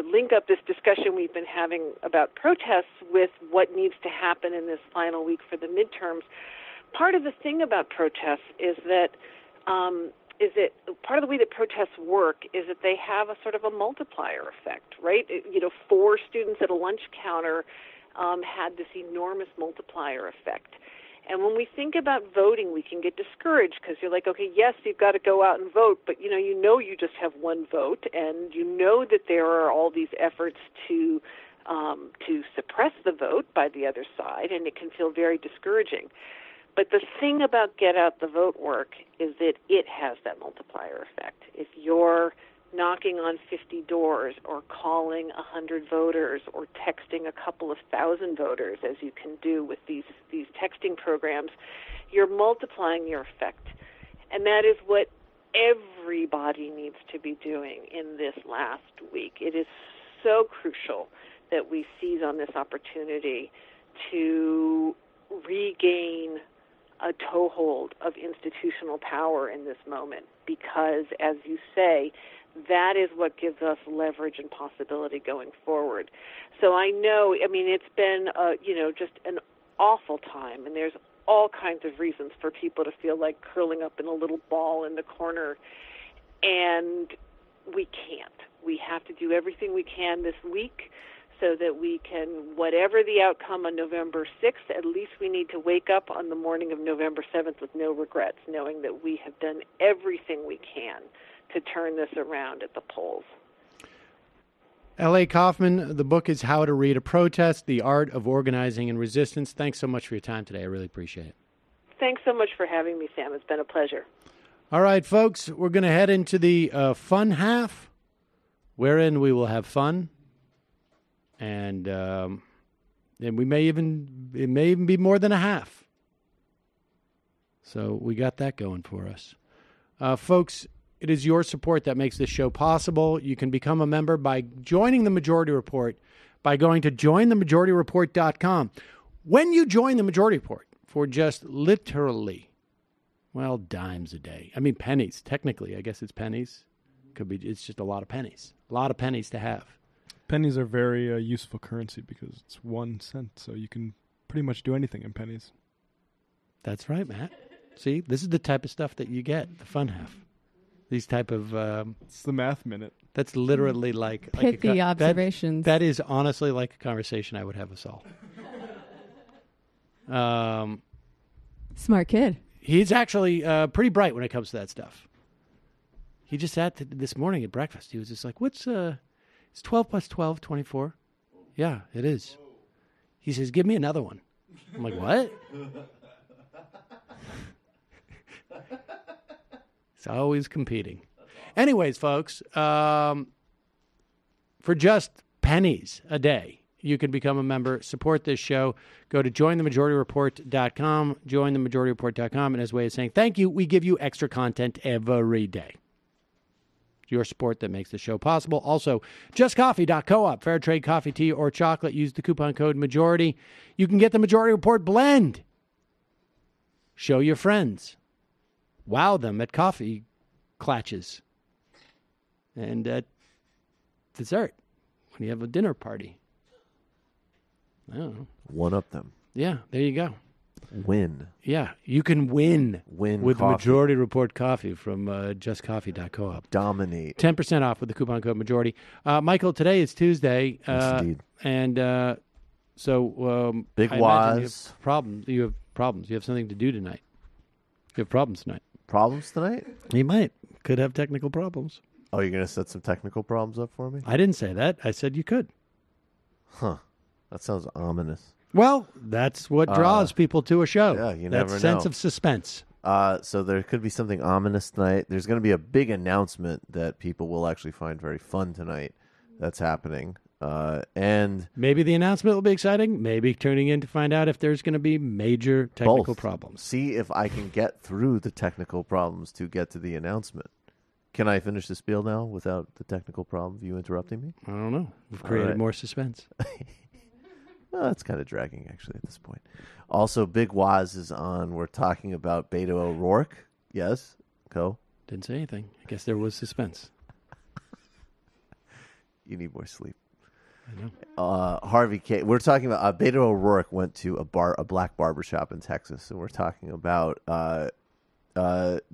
link up this discussion we've been having about protests with what needs to happen in this final week for the midterms, part of the thing about protests is that part of the way that protests work is that they have a sort of a multiplier effect, right? 4 students at a lunch counter had this enormous multiplier effect. And when we think about voting, we can get discouraged because you're like, okay, yes, you've got to go out and vote, but you just have one vote, and that there are all these efforts to to suppress the vote by the other side, and it can feel very discouraging. But the thing about get out the vote work is that it has that multiplier effect. If you're knocking on 50 doors or calling 100 voters or texting a couple of thousand voters, as you can do with these texting programs, you're multiplying your effect. And that is what everybody needs to be doing in this last week. It is so crucial that we seize on this opportunity to regain a toehold of institutional power in this moment, because, as you say, that is what gives us leverage and possibility going forward. So I know, it's been, just an awful time, and there's all kinds of reasons for people to feel like curling up in a little ball in the corner, and we can't. We have to do everything we can this week so that we can, whatever the outcome on November 6th, at least we need to wake up on the morning of November 7th with no regrets, knowing that we have done everything we can to turn this around at the polls. L.A. Kauffman, the book is How to Read a Protest, The Art of Organizing and Resistance. Thanks so much for your time today. I really appreciate it. Thanks so much for having me, Sam. It's been a pleasure. All right, folks, we're going to head into the fun half, wherein we will have fun. And it may even be more than a half. So we got that going for us. Folks, it is your support that makes this show possible. You can become a member by joining the Majority Report by going to jointhemajorityreport.com. When you join the Majority Report for just literally, dimes a day. Pennies. Technically, I guess it's pennies. It's just a lot of pennies. A lot of pennies to have. Pennies are very useful currency because it's 1 cent, so you can pretty much do anything in pennies. That's right, Matt. See, this is the type of stuff that you get, the fun half. These type of... it's the math minute. That's literally like... Pithy observations. That is honestly like a conversation I would have with Saul. Smart kid. He's actually pretty bright when it comes to that stuff. He just sat this morning at breakfast. He was just like, what's... It's 12 plus 12, 24. Yeah, it is. He says, give me another one. I'm like, what? He's always competing. Anyways, folks, for just pennies a day, you can become a member, support this show. Go to jointhemajorityreport.com, jointhemajorityreport.com, and as a way of saying thank you, we give you extra content every day. Your support that makes the show possible. Also, justcoffee.coop, fair trade coffee, tea, or chocolate. Use the coupon code MAJORITY. You can get the Majority Report blend. Show your friends. Wow them at coffee clatches. And at dessert when you have a dinner party. I don't know. One up them. Yeah, there you go. Win. Yeah, you can win with coffee. Majority Report coffee from justcoffee.coop. Dominate. 10% off with the coupon code Majority. Michael, today is Tuesday. Yes, indeed. And so Big I Waz. You have problems. You have something to do tonight. You have problems tonight. Problems tonight? You might. Could have technical problems. Oh, you're going to set some technical problems up for me? I didn't say that. I said you could. Huh. That sounds ominous. Well, that's what draws people to a show. Yeah, you never know. That sense of suspense. So there could be something ominous tonight. There's going to be a big announcement that people will actually find very fun tonight that's happening. And maybe the announcement will be exciting. Maybe tuning in to find out if there's going to be major technical problems. See if I can get through the technical problems to get to the announcement. Can I finish the spiel now without the technical problem of you interrupting me? I don't know. We've created more suspense. Well, it's kind of dragging, actually, at this point. Also, Big Waz is on. We're talking about Beto O'Rourke. Yes? Go. Didn't say anything. I guess there was suspense. You need more sleep. I know. Harvey K. We're talking about Beto O'Rourke went to a black barbershop in Texas, and we're talking about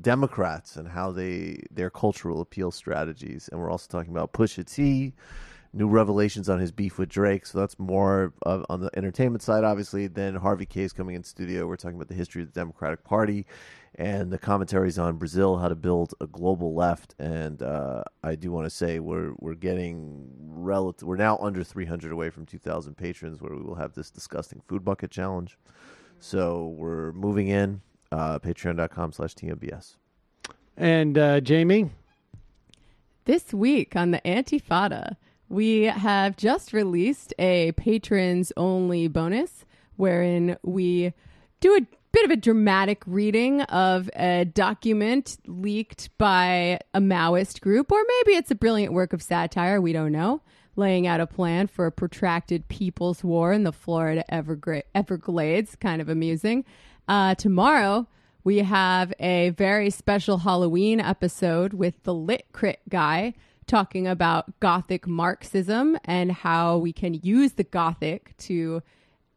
Democrats and how their cultural appeal strategies, and we're also talking about Pusha T, new revelations on his beef with Drake. So that's more on the entertainment side, obviously. Then Harvey K is coming in studio. We're talking about the history of the Democratic Party and the commentaries on Brazil, how to build a global left. And I do want to say we're getting we're now under 300 away from 2,000 patrons, where we will have this disgusting food bucket challenge. So we're moving in. Patreon.com/TMBS. And Jamie? This week on the Antifada, we have just released a patrons-only bonus wherein we do a bit of a dramatic reading of a document leaked by a Maoist group, or maybe it's a brilliant work of satire, we don't know, laying out a plan for a protracted people's war in the Florida Everglades. Kind of amusing. Tomorrow, we have a very special Halloween episode with the Lit Crit guy talking about Gothic Marxism and how we can use the Gothic to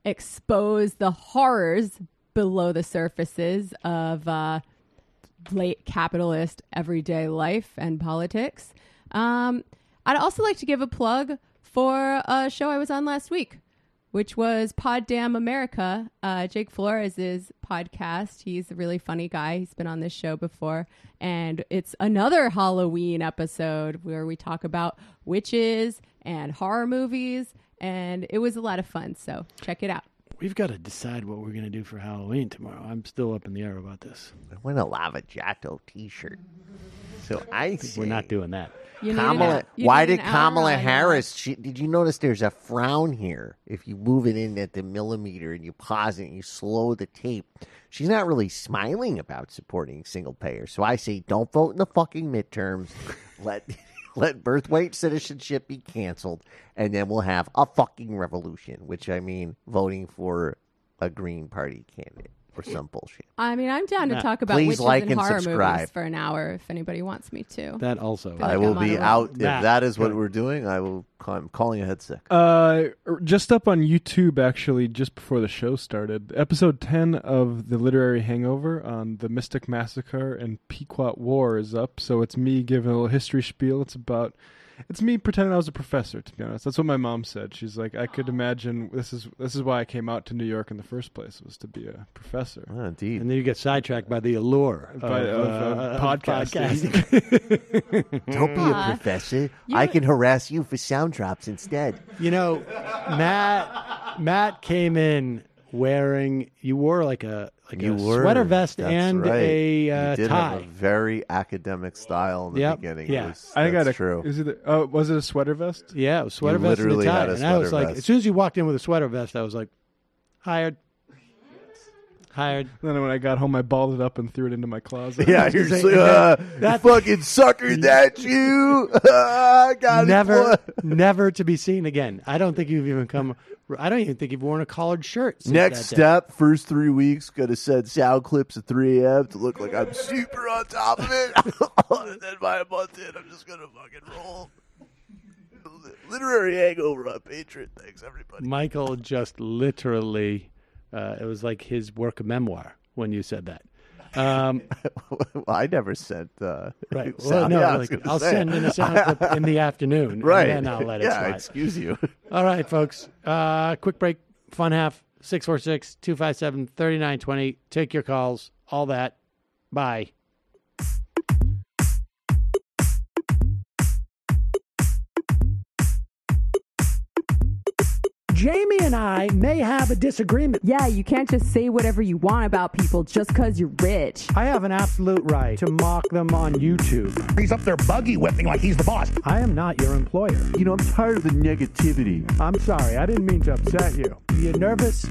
expose the horrors below the surfaces of late capitalist everyday life and politics. I'd also like to give a plug for a show I was on last week, which was Pod Damn America, Jake Flores' podcast. He's a really funny guy. He's been on this show before. And it's another Halloween episode where we talk about witches and horror movies. And it was a lot of fun. So check it out. We've got to decide what we're going to do for Halloween tomorrow. I'm still up in the air about this. I want a Lava Jato t-shirt. So we're not doing that. Why did Kamala Harris? Did you notice there's a frown here? If you move it in at the millimeter and you pause it and you slow the tape, she's not really smiling about supporting single payer. So I say, don't vote in the fucking midterms. Let birthright citizenship be canceled, and then we'll have a fucking revolution. Which I mean, voting for a Green Party candidate. Or some bullshit. I mean, I'm down to talk about witches and horror movies for an hour if anybody wants me to. That also. I will be out. If that is what we're doing, I'm calling ahead sick. Just up on YouTube, actually, just before the show started, episode 10 of The Literary Hangover on the Mystic Massacre and Pequot War is up. So it's me giving a little history spiel. It's me pretending I was a professor, to be honest. That's what my mom said. She's like, I could imagine this is why I came out to New York in the first place, was to be a professor. Oh, indeed. And then you get sidetracked by the allure of podcasting. Don't be a professor. I can harass you for sound drops instead. You know, Matt came in wearing, you wore like a sweater vest and a tie. You did have a very academic style in the beginning. Yeah. That's true. Was it a sweater vest? Yeah, it was sweater vest and a tie. And I was like, as soon as you walked in with a sweater vest, I was like, hired. Then when I got home, I balled it up and threw it into my closet. Yeah, you're that fucking sucker, that you. Never to be seen again. I don't think you've even come. I don't even think you've worn a collared shirt. Next step, first 3 weeks, going to send sound clips at 3 a.m. to look like I'm super on top of it. And then by a month in, I'm just going to fucking roll. Literary Hangover on Patreon. Thanks, everybody. Michael just literally, it was like his work of memoir when you said that. Well, I never sent. Right. Well, no, I'll send in a sound clip in the afternoon. Right. And then I'll let it slide. Excuse you. All right, folks. Quick break. Fun half. 646-257-3920. Take your calls. All that. Bye. Jamie and I may have a disagreement. Yeah, you can't just say whatever you want about people just because you're rich. I have an absolute right to mock them on YouTube. He's up there buggy whipping like he's the boss. I am not your employer. You know, I'm tired of the negativity. I'm sorry. I didn't mean to upset you. You're nervous.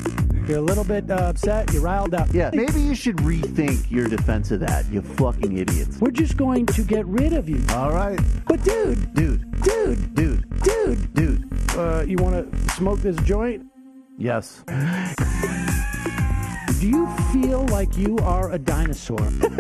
You're a little bit upset. You're riled up. Yeah, maybe you should rethink your defense of that, you fucking idiots. We're just going to get rid of you. All right. But dude. You want to smoke this joint? Yes. Do you feel like you are a dinosaur? Some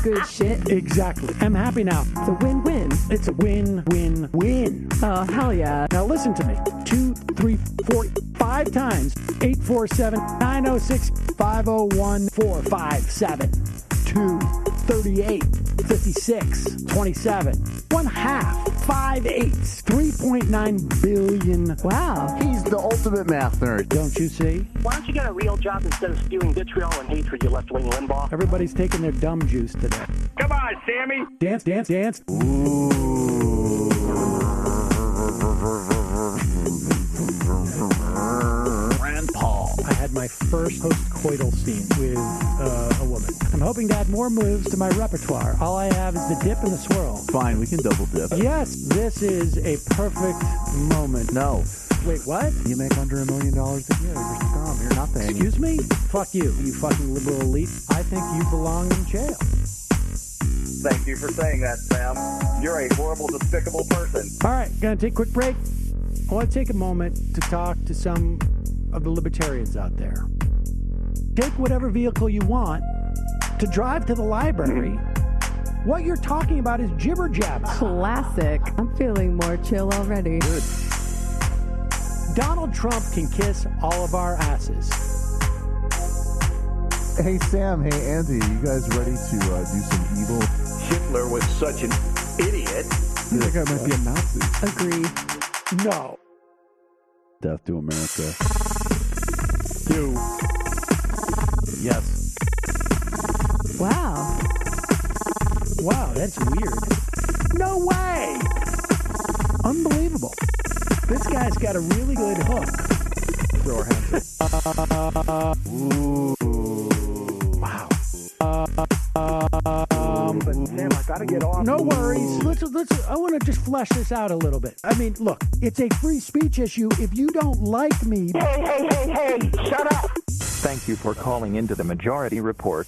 good shit. Exactly. I'm happy now. It's a win-win. It's a win-win-win. Oh, hell yeah. Now listen to me. 2, 3, 4, 5 times. 847-906-501-457. 2, 38, 56, 27. 1/2. 5 8s. 3.9 billion. Wow. He's the ultimate math nerd. Don't you see? Why don't you get a real job instead of spewing vitriol and hatred, you left-wing Limbaugh? Everybody's taking their dumb juice today. Come on, Sammy. Dance. Ooh. first post-coital scene with a woman. I'm hoping to add more moves to my repertoire. All I have is the dip and the swirl. Fine, we can double dip. Yes, this is a perfect moment. No. Wait, what? You make under $1 million a year. You're scum. You're nothing. Excuse me? Fuck you, you fucking liberal elite. I think you belong in jail. Thank you for saying that, Sam. You're a horrible, despicable person. All right, gonna take a quick break. I want to take a moment to talk to some of the libertarians out there. Take whatever vehicle you want to drive to the library. What you're talking about is jibber jabber. Classic. I'm feeling more chill already. Good. Donald Trump can kiss all of our asses. Hey, Sam. Hey, Andy. You guys ready to do some evil? Hitler was such an idiot. That guy might be a Nazi. Agree. No. Death to America. Do. Yes. Wow. Wow, that's weird. No way! Unbelievable. This guy's got a really good hook. Throw our hands up. Ooh. Wow. But Sam, I gotta get off. No worries. Let's. I want to just flesh this out a little bit. I mean, look, it's a free speech issue. If you don't like me... Hey, shut up! Thank you for calling into the Majority Report.